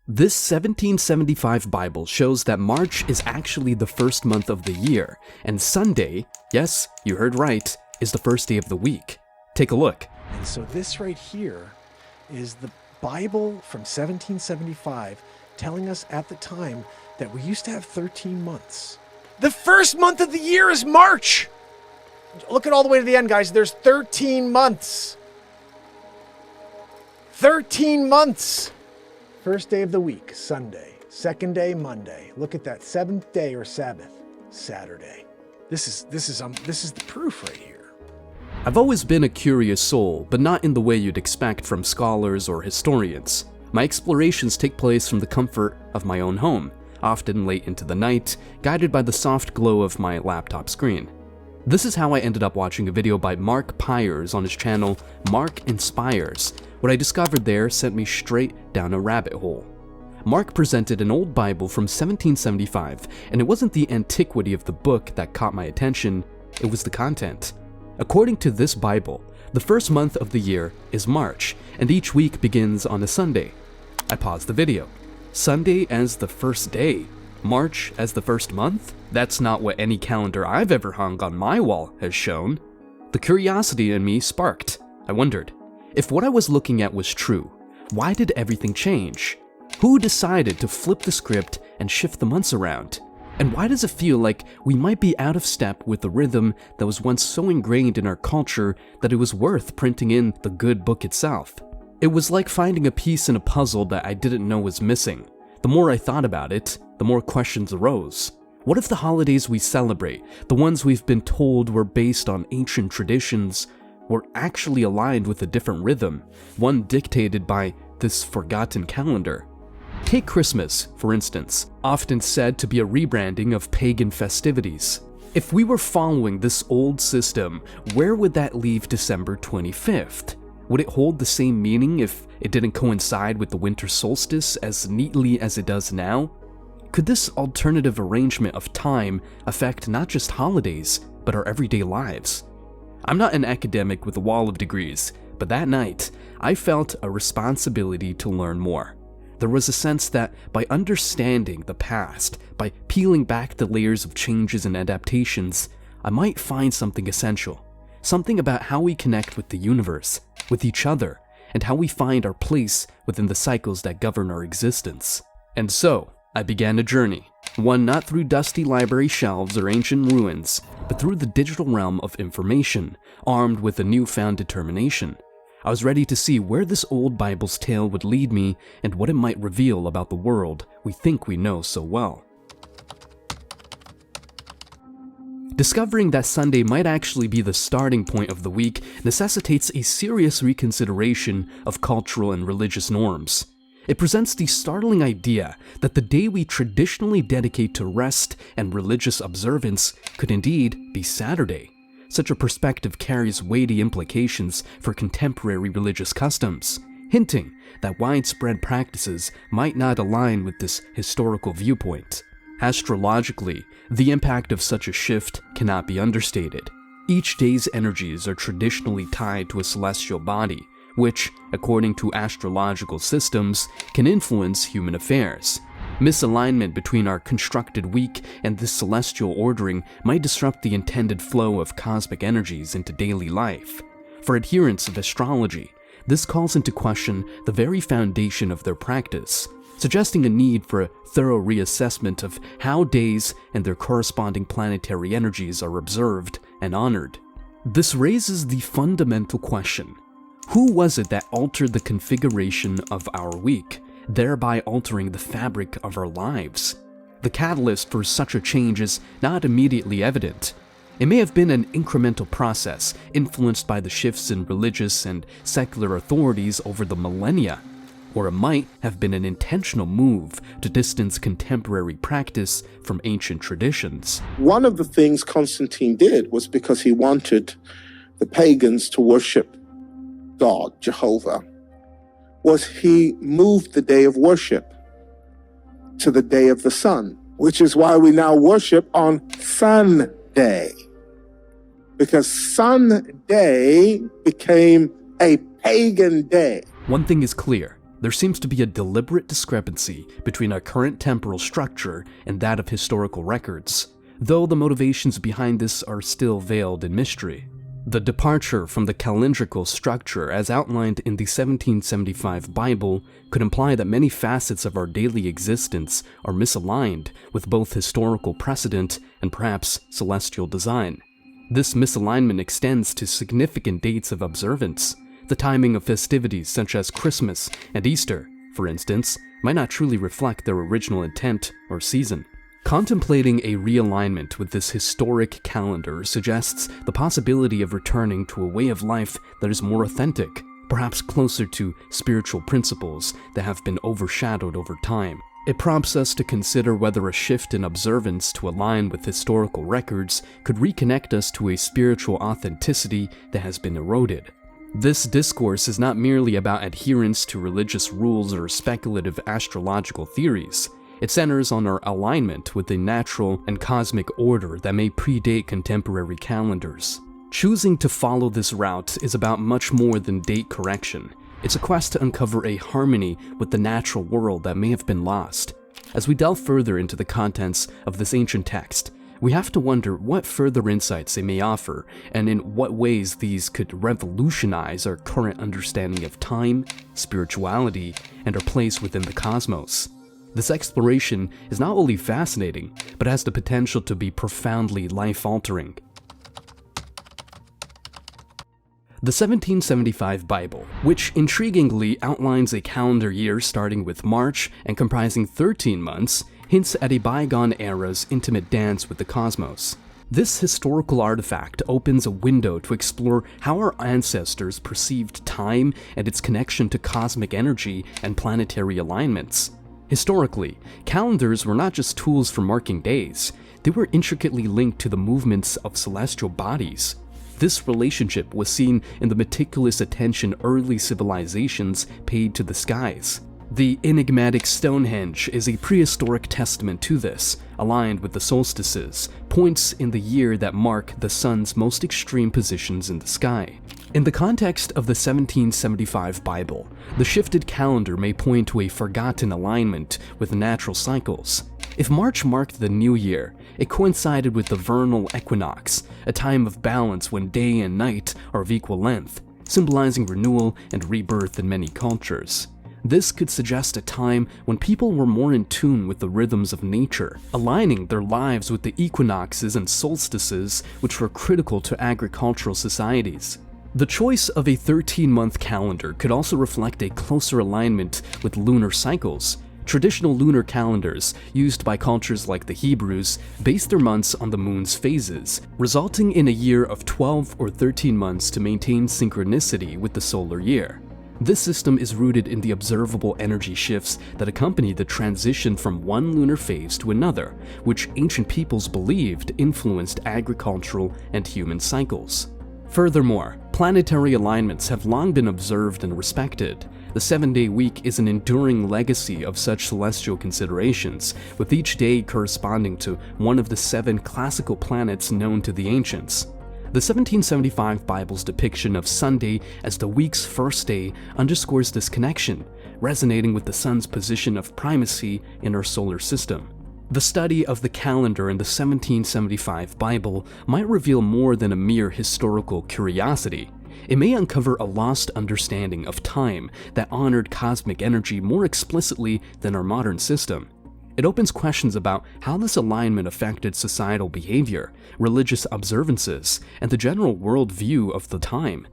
This 1775 Bible shows that March is actually the first month of the year, and Sunday, yes, you heard right, is the first day of the week. Take a look. And so this right here is the Bible from 1775 telling us at the time that we used to have 13 months. The first month of the year is March! Look at all the way to the end, guys. There's 13 months. 13 months! First day of the week, Sunday. Second day, Monday. Look at that. Seventh day or Sabbath, Saturday. This is the proof right here. I've always been a curious soul, but not in the way you'd expect from scholars or historians. My explorations take place from the comfort of my own home, often late into the night, guided by the soft glow of my laptop screen. This is how I ended up watching a video by Mark Pires on his channel, Mark Pires. What I discovered there sent me straight down a rabbit hole. Mark presented an old Bible from 1775, and it wasn't the antiquity of the book that caught my attention, it was the content. According to this Bible, the first month of the year is March, and each week begins on a Sunday. I paused the video. Sunday as the first day? March as the first month? That's not what any calendar I've ever hung on my wall has shown. The curiosity in me sparked. I wondered, if what I was looking at was true, why did everything change? Who decided to flip the script and shift the months around? And why does it feel like we might be out of step with the rhythm that was once so ingrained in our culture that it was worth printing in the good book itself? It was like finding a piece in a puzzle that I didn't know was missing. The more I thought about it, the more questions arose. What if the holidays we celebrate, the ones we've been told were based on ancient traditions, were actually aligned with a different rhythm, one dictated by this forgotten calendar? Take Christmas, for instance, often said to be a rebranding of pagan festivities. If we were following this old system, where would that leave December 25th? Would it hold the same meaning if it didn't coincide with the winter solstice as neatly as it does now? Could this alternative arrangement of time affect not just holidays, but our everyday lives? I'm not an academic with a wall of degrees, but that night, I felt a responsibility to learn more. There was a sense that by understanding the past, by peeling back the layers of changes and adaptations, I might find something essential. Something about how we connect with the universe, with each other, and how we find our place within the cycles that govern our existence. And so, I began a journey, one not through dusty library shelves or ancient ruins, but through the digital realm of information, armed with a newfound determination. I was ready to see where this old Bible's tale would lead me and what it might reveal about the world we think we know so well. Discovering that Sunday might actually be the starting point of the week necessitates a serious reconsideration of cultural and religious norms. It presents the startling idea that the day we traditionally dedicate to rest and religious observance could indeed be Saturday. Such a perspective carries weighty implications for contemporary religious customs, hinting that widespread practices might not align with this historical viewpoint. Astrologically, the impact of such a shift cannot be understated. Each day's energies are traditionally tied to a celestial body, which, according to astrological systems, can influence human affairs. Misalignment between our constructed week and this celestial ordering might disrupt the intended flow of cosmic energies into daily life. For adherents of astrology, this calls into question the very foundation of their practice, suggesting a need for a thorough reassessment of how days and their corresponding planetary energies are observed and honored. This raises the fundamental question: who was it that altered the configuration of our week, thereby altering the fabric of our lives? The catalyst for such a change is not immediately evident. It may have been an incremental process influenced by the shifts in religious and secular authorities over the millennia, or it might have been an intentional move to distance contemporary practice from ancient traditions. One of the things Constantine did was because he wanted the pagans to worship God, Jehovah, was he moved the day of worship to the day of the sun, which is why we now worship on Sunday, because Sunday became a pagan day. One thing is clear. there seems to be a deliberate discrepancy between our current temporal structure and that of historical records, though the motivations behind this are still veiled in mystery. The departure from the calendrical structure as outlined in the 1775 Bible could imply that many facets of our daily existence are misaligned with both historical precedent and perhaps celestial design. This misalignment extends to significant dates of observance. The timing of festivities such as Christmas and Easter, for instance, might not truly reflect their original intent or season. Contemplating a realignment with this historic calendar suggests the possibility of returning to a way of life that is more authentic, perhaps closer to spiritual principles that have been overshadowed over time. It prompts us to consider whether a shift in observance to align with historical records could reconnect us to a spiritual authenticity that has been eroded. This discourse is not merely about adherence to religious rules or speculative astrological theories. It centers on our alignment with the natural and cosmic order that may predate contemporary calendars. Choosing to follow this route is about much more than date correction. It's a quest to uncover a harmony with the natural world that may have been lost. As we delve further into the contents of this ancient text, we have to wonder what further insights they may offer, and in what ways these could revolutionize our current understanding of time, spirituality, and our place within the cosmos. This exploration is not only fascinating, but has the potential to be profoundly life-altering. The 1775 Bible, which intriguingly outlines a calendar year starting with March and comprising 13 months, hints at a bygone era's intimate dance with the cosmos. This historical artifact opens a window to explore how our ancestors perceived time and its connection to cosmic energy and planetary alignments. Historically, calendars were not just tools for marking days, they were intricately linked to the movements of celestial bodies. This relationship was seen in the meticulous attention early civilizations paid to the skies. The enigmatic Stonehenge is a prehistoric testament to this, aligned with the solstices, points in the year that mark the sun's most extreme positions in the sky. In the context of the 1775 Bible, the shifted calendar may point to a forgotten alignment with natural cycles. If March marked the new year, it coincided with the vernal equinox, a time of balance when day and night are of equal length, symbolizing renewal and rebirth in many cultures. This could suggest a time when people were more in tune with the rhythms of nature, aligning their lives with the equinoxes and solstices which were critical to agricultural societies. The choice of a 13-month calendar could also reflect a closer alignment with lunar cycles. Traditional lunar calendars, used by cultures like the Hebrews, based their months on the moon's phases, resulting in a year of 12 or 13 months to maintain synchronicity with the solar year. This system is rooted in the observable energy shifts that accompany the transition from one lunar phase to another, which ancient peoples believed influenced agricultural and human cycles. Furthermore, planetary alignments have long been observed and respected. The 7-day week is an enduring legacy of such celestial considerations, with each day corresponding to one of the 7 classical planets known to the ancients. The 1775 Bible's depiction of Sunday as the week's first day underscores this connection, resonating with the sun's position of primacy in our solar system. The study of the calendar in the 1775 Bible might reveal more than a mere historical curiosity. It may uncover a lost understanding of time that honored cosmic energy more explicitly than our modern system. It opens questions about how this alignment affected societal behavior, religious observances, and the general worldview of the time.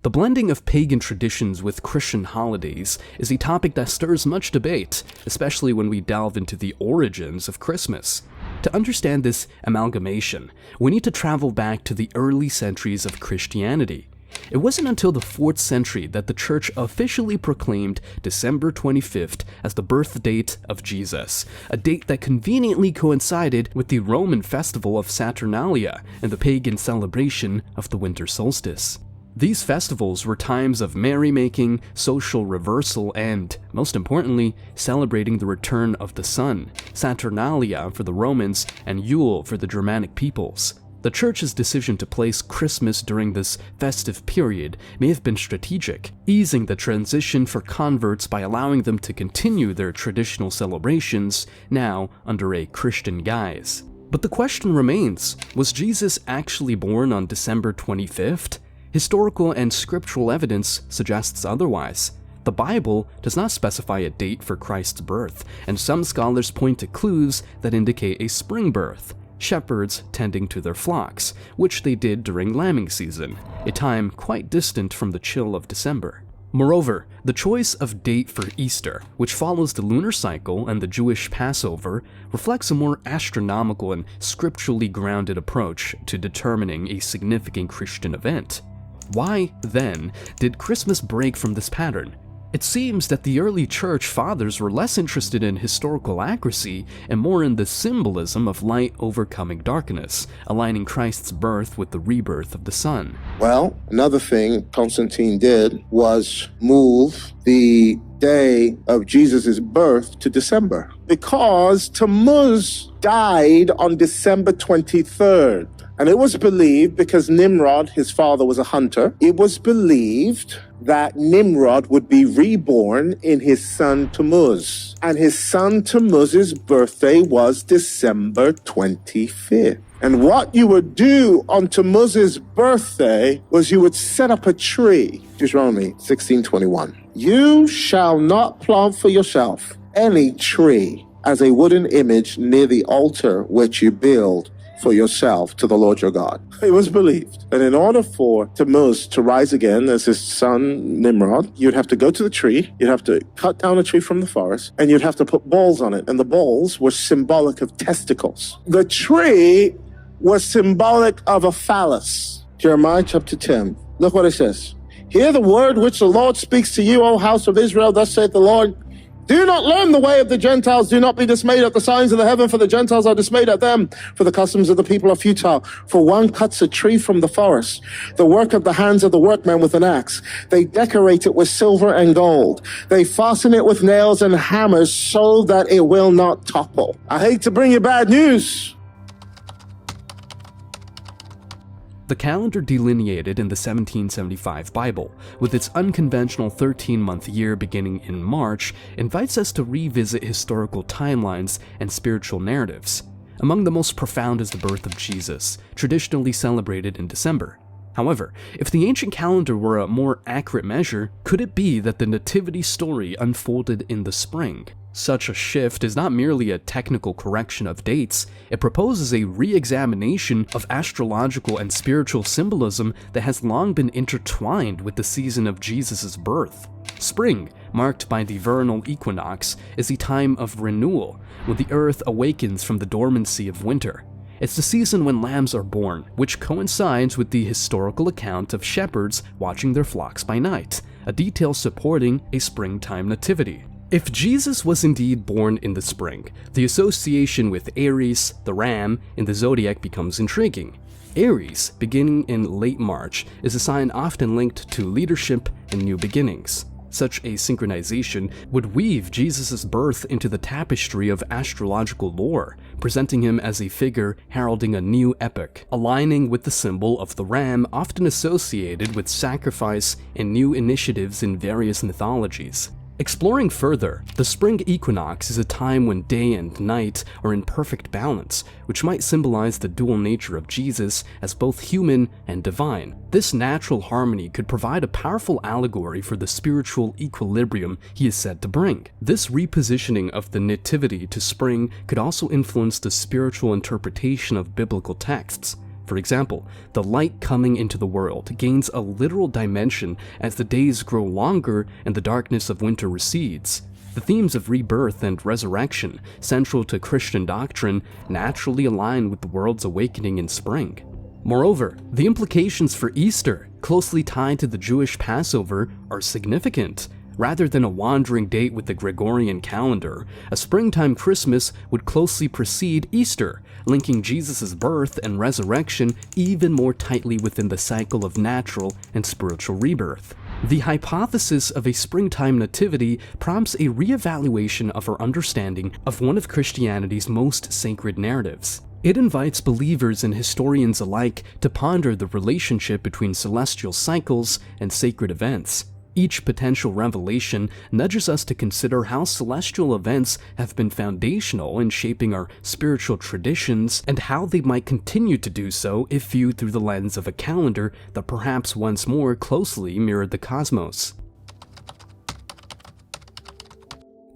The blending of pagan traditions with Christian holidays is a topic that stirs much debate, especially when we delve into the origins of Christmas. To understand this amalgamation, we need to travel back to the early centuries of Christianity. It wasn't until the 4th century that the church officially proclaimed December 25th as the birth date of Jesus, a date that conveniently coincided with the Roman festival of Saturnalia and the pagan celebration of the winter solstice. These festivals were times of merrymaking, social reversal, and, most importantly, celebrating the return of the sun, Saturnalia for the Romans and Yule for the Germanic peoples. The church's decision to place Christmas during this festive period may have been strategic, easing the transition for converts by allowing them to continue their traditional celebrations, now under a Christian guise. But the question remains, was Jesus actually born on December 25th? Historical and scriptural evidence suggests otherwise. The Bible does not specify a date for Christ's birth, and some scholars point to clues that indicate a spring birth. Shepherds tending to their flocks, which they did during lambing season, a time quite distant from the chill of December. Moreover, the choice of date for Easter, which follows the lunar cycle and the Jewish Passover, reflects a more astronomical and scripturally grounded approach to determining a significant Christian event. Why, then, did Christmas break from this pattern? It seems that the early church fathers were less interested in historical accuracy and more in the symbolism of light overcoming darkness, aligning Christ's birth with the rebirth of the sun. Well, another thing Constantine did was move the day of Jesus' birth to December, because Tammuz died on December 23rd. And it was believed, because Nimrod, his father, was a hunter, it was believed that Nimrod would be reborn in his son Tammuz. And his son Tammuz's birthday was December 25th. And what you would do on Tammuz's birthday was you would set up a tree. Deuteronomy 16:21. You shall not plant for yourself any tree as a wooden image near the altar which you build for yourself to the Lord your God. It was believed that in order for Tammuz to rise again as his son Nimrod, you'd have to go to the tree, you'd have to cut down a tree from the forest, and you'd have to put balls on it. And the balls were symbolic of testicles. The tree was symbolic of a phallus. Jeremiah chapter 10. Look what it says. Hear the word which the Lord speaks to you, O house of Israel. Thus saith the Lord. Do not learn the way of the Gentiles. Do not be dismayed at the signs of the heaven, for the Gentiles are dismayed at them. For the customs of the people are futile. For one cuts a tree from the forest, the work of the hands of the workman with an axe. They decorate it with silver and gold. They fasten it with nails and hammers so that it will not topple. I hate to bring you bad news. The calendar delineated in the 1775 Bible, with its unconventional 13-month year beginning in March, invites us to revisit historical timelines and spiritual narratives. Among the most profound is the birth of Jesus, traditionally celebrated in December. However, if the ancient calendar were a more accurate measure, could it be that the nativity story unfolded in the spring? Such a shift is not merely a technical correction of dates, it proposes a re-examination of astrological and spiritual symbolism that has long been intertwined with the season of Jesus' birth. Spring, marked by the vernal equinox, is a time of renewal, when the earth awakens from the dormancy of winter. It's the season when lambs are born, which coincides with the historical account of shepherds watching their flocks by night, a detail supporting a springtime nativity. If Jesus was indeed born in the spring, the association with Aries, the ram, in the zodiac becomes intriguing. Aries, beginning in late March, is a sign often linked to leadership and new beginnings. Such a synchronization would weave Jesus' birth into the tapestry of astrological lore, presenting him as a figure heralding a new epoch, aligning with the symbol of the ram often associated with sacrifice and new initiatives in various mythologies. Exploring further, the spring equinox is a time when day and night are in perfect balance, which might symbolize the dual nature of Jesus as both human and divine. This natural harmony could provide a powerful allegory for the spiritual equilibrium he is said to bring. This repositioning of the nativity to spring could also influence the spiritual interpretation of biblical texts. For example, the light coming into the world gains a literal dimension as the days grow longer and the darkness of winter recedes. The themes of rebirth and resurrection, central to Christian doctrine, naturally align with the world's awakening in spring. Moreover, the implications for Easter, closely tied to the Jewish Passover, are significant. Rather than a wandering date with the Gregorian calendar, a springtime Christmas would closely precede Easter, linking Jesus' birth and resurrection even more tightly within the cycle of natural and spiritual rebirth. The hypothesis of a springtime nativity prompts a reevaluation of our understanding of one of Christianity's most sacred narratives. It invites believers and historians alike to ponder the relationship between celestial cycles and sacred events. Each potential revelation nudges us to consider how celestial events have been foundational in shaping our spiritual traditions and how they might continue to do so if viewed through the lens of a calendar that perhaps once more closely mirrored the cosmos.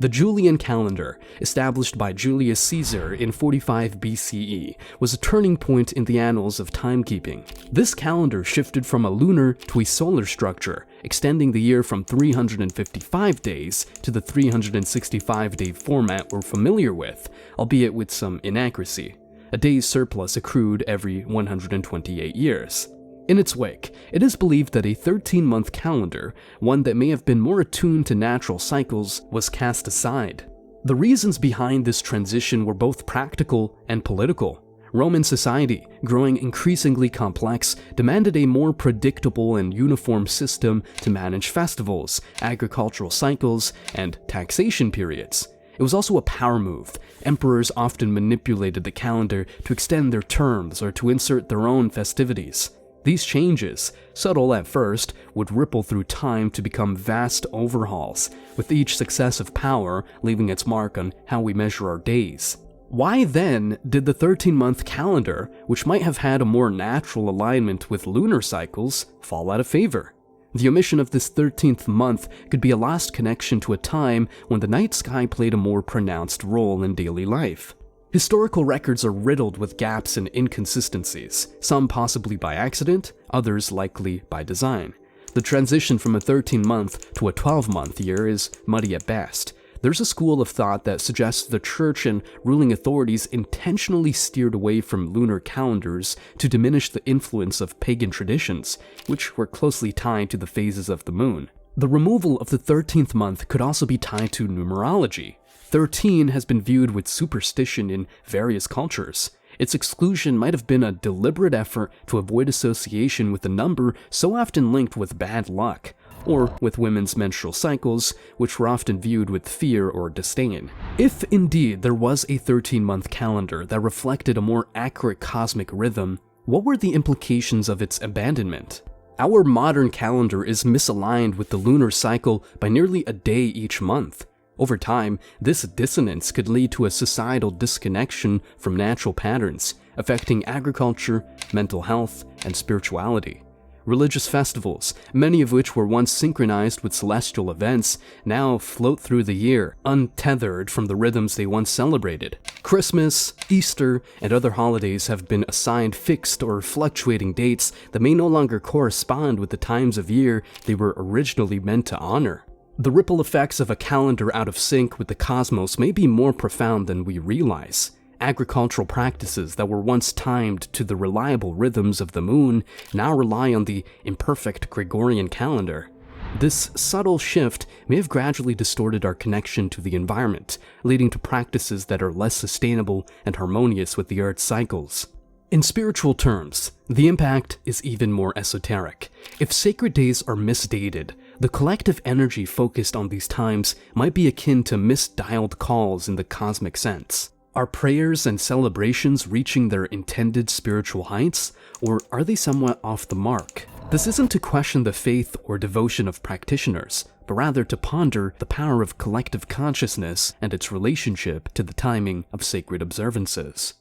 The Julian calendar, established by Julius Caesar in 45 BCE, was a turning point in the annals of timekeeping. This calendar shifted from a lunar to a solar structure, extending the year from 355 days to the 365-day format we're familiar with, albeit with some inaccuracy. A day's surplus accrued every 128 years. In its wake, it is believed that a 13-month calendar, one that may have been more attuned to natural cycles, was cast aside. The reasons behind this transition were both practical and political. Roman society, growing increasingly complex, demanded a more predictable and uniform system to manage festivals, agricultural cycles, and taxation periods. It was also a power move. Emperors often manipulated the calendar to extend their terms or to insert their own festivities. These changes, subtle at first, would ripple through time to become vast overhauls, with each successive power leaving its mark on how we measure our days. Why then did the 13-month calendar, which might have had a more natural alignment with lunar cycles, fall out of favor? The omission of this 13th month could be a lost connection to a time when the night sky played a more pronounced role in daily life. Historical records are riddled with gaps and inconsistencies, some possibly by accident, others likely by design. The transition from a 13-month to a 12-month year is muddy at best. There's a school of thought that suggests the church and ruling authorities intentionally steered away from lunar calendars to diminish the influence of pagan traditions, which were closely tied to the phases of the moon. The removal of the 13th month could also be tied to numerology. 13 has been viewed with superstition in various cultures. Its exclusion might have been a deliberate effort to avoid association with a number so often linked with bad luck, or with women's menstrual cycles, which were often viewed with fear or disdain. If indeed there was a 13-month calendar that reflected a more accurate cosmic rhythm, what were the implications of its abandonment? Our modern calendar is misaligned with the lunar cycle by nearly a day each month. Over time, this dissonance could lead to a societal disconnection from natural patterns, affecting agriculture, mental health, and spirituality. Religious festivals, many of which were once synchronized with celestial events, now float through the year, untethered from the rhythms they once celebrated. Christmas, Easter, and other holidays have been assigned fixed or fluctuating dates that may no longer correspond with the times of year they were originally meant to honor. The ripple effects of a calendar out of sync with the cosmos may be more profound than we realize. Agricultural practices that were once timed to the reliable rhythms of the moon now rely on the imperfect Gregorian calendar. This subtle shift may have gradually distorted our connection to the environment, leading to practices that are less sustainable and harmonious with the Earth's cycles. In spiritual terms, the impact is even more esoteric. If sacred days are misdated, the collective energy focused on these times might be akin to misdialed calls in the cosmic sense. Are prayers and celebrations reaching their intended spiritual heights, or are they somewhat off the mark? This isn't to question the faith or devotion of practitioners, but rather to ponder the power of collective consciousness and its relationship to the timing of sacred observances.